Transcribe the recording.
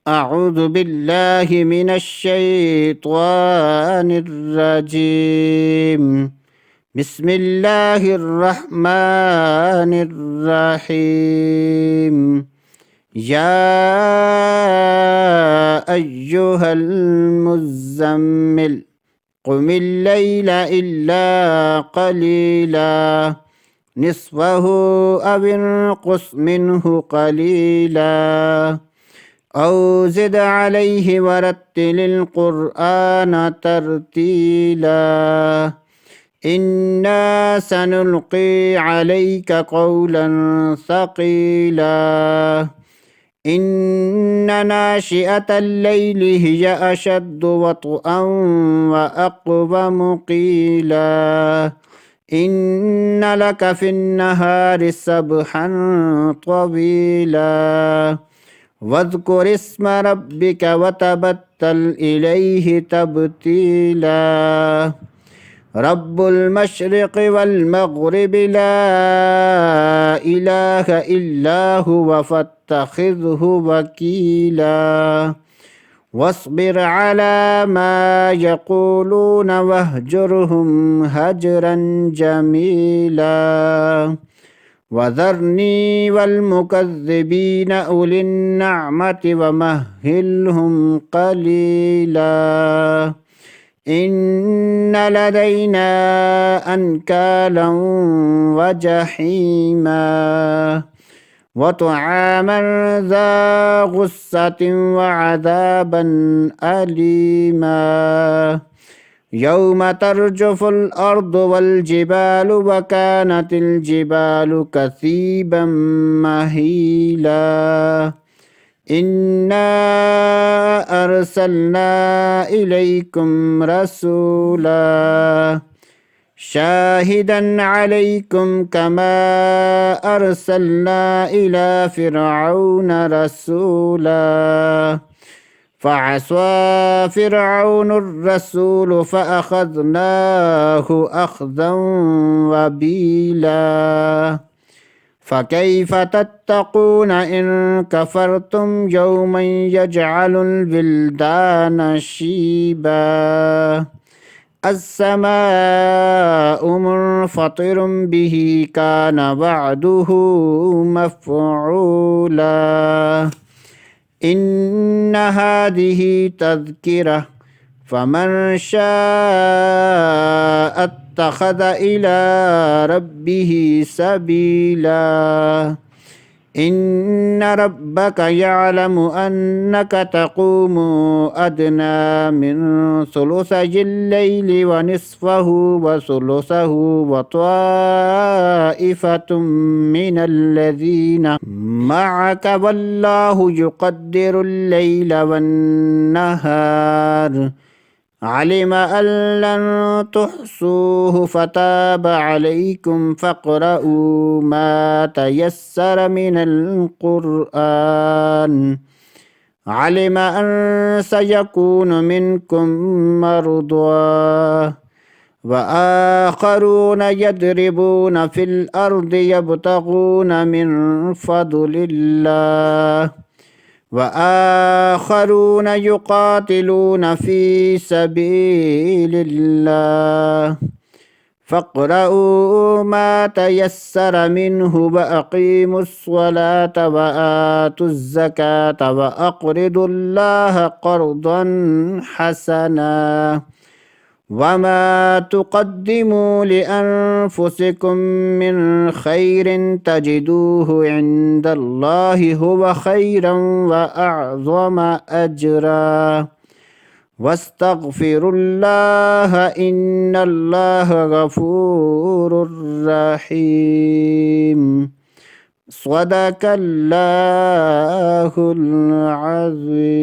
أعوذ بالله من الشيطان الرجيم. بسم الله الرحمن الرحيم. يا أيها المزمل قم الليل إلا قليلا نصفه أو انقص منه قليلا أو زد عليه ورتل القرآن ترتيلا إنا سنلقي عليك قولا ثقيلا إن ناشئة الليل هي أشد وطئا وأقوم قيلا إن لك في النهار سبحا طويلا واذكر اسم ربك وتبتل إليه تبتيلا رب المشرق والمغرب لا إله إلا هو فاتخذه وكيلا واصبر على ما يقولون واهجرهم هجرا جميلا وذرني والمكذبين أولي النعمة ومهلهم قليلا إن لدينا أنكالا وجحيما وطعاما ذا غصة وعذابا أليما يوم ترجف الأرض والجبال وكانت الجبال كثيبا مهيلا إنا أرسلنا إليكم رسولا شاهدا عليكم كما أرسلنا إلى فرعون رسولا فعصى فرعون الرسول فأخذناه أخذا وبيلا فكيف تتقون إن كفرتم يوما يجعل البلدان شيبا السماء منفطر به كان وعده مفعولا إن هذه تذكرة فمن شاء اتخذ إلى ربه سبيلا إن ربك يعلم أنك تقوم أدنى من ثلثي الليل ونصفه وثلثه وطائفة من الذين معك والله يقدر الليل والنهار علم أن لن تحصوه فتاب عليكم فاقرؤوا ما تيسر من القرآن علم أن سيكون منكم مرضى وآخرون يضربون في الأرض يبتغون من فضل الله وآخرون يقاتلون في سبيل الله فاقرؤوا ما تيسر منه وأقيموا الصلاة وآتوا الزكاة وأقرضوا الله قرضا حسنا وما تقدموا لأنفسكم من خير تجدوه عند الله هو خيرا وأعظم أجرا واستغفروا الله إن الله غفور رحيم صدق الله العظيم.